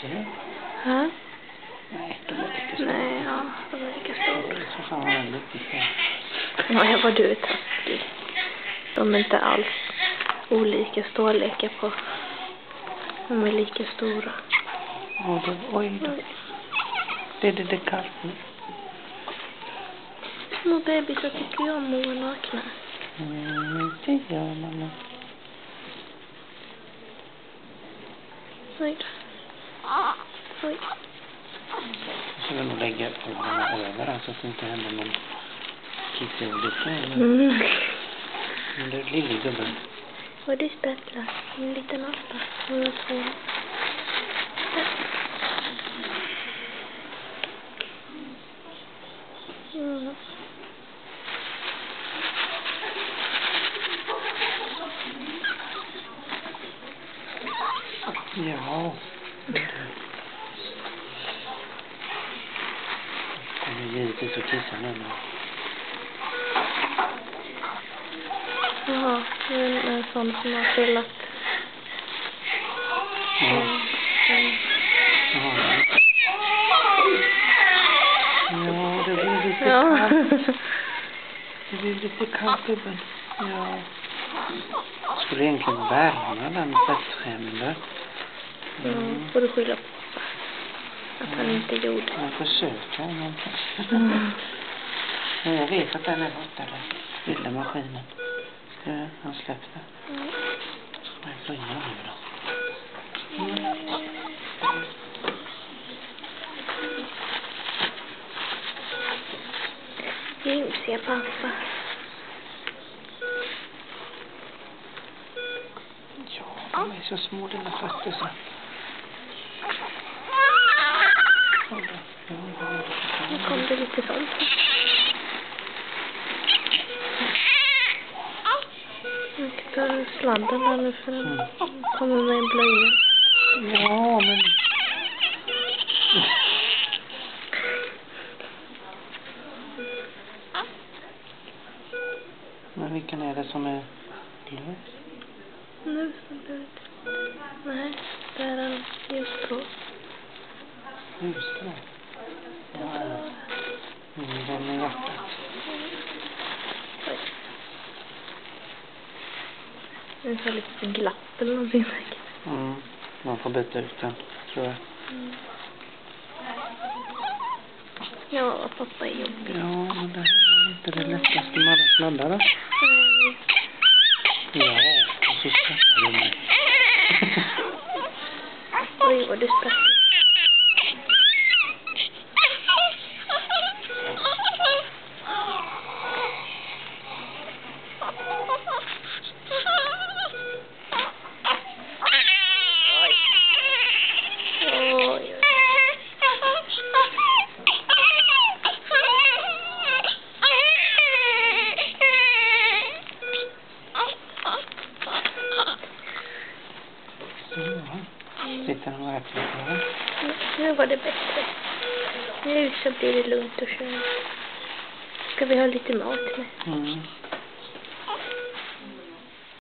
det? Ja. Nej, de är lika stora. Nej, ja, de är lika stora. Så fan var den lite stor. Ja, jag var du är taskig. De är inte alls olika storlekar på. De är lika stora. Oj då. Det är kallt nu. Små bebisar tycker jag om att vara nakna. Det gör man. Oj. Oj. Så ska vi nog lägga öronen över här så att det inte händer någon kisseolycka. Men det är lilla gubben. Och det spettlar. En liten apa. Hon är svår. Mm. Ja. Kommer givetvis att kissa nu. Jaha, en sån som har trillat. Ja, det blir lite kallt. Det blir lite kallt, gubben. Ja. Skulle egentligen värma den fettskämmen där. Får du skylla på att han inte gjorde. Jag försöker någonting. Men jag vet att den är borta där. Lilla maskinen. Ja, han släppte. Jag får in den nu då. Gimsiga pappa. Ja, de är så små dina fötter så. Nu kom det lite sånt. Jag ska ta sladden där nu för den kommer med en blöja. Ja, men... Men vilken är det som är lös? Nu som blöd. Nej, där är den ljusgrå. Ljusgrå? Ja. Den är hjärtat. En sån liten glapp eller någonting säkert. Man får byta ut den, tror jag. Ja, pappa är jobbig. Ja, men det är inte det lättaste med alla sladdar då. Ja, och så skrattar du mig. Oj, vad du sprattlar. Sitter han verkligen kvar? Nu var det bättre. Nu så blir det lugnt att köra. Ska vi ha lite mat med?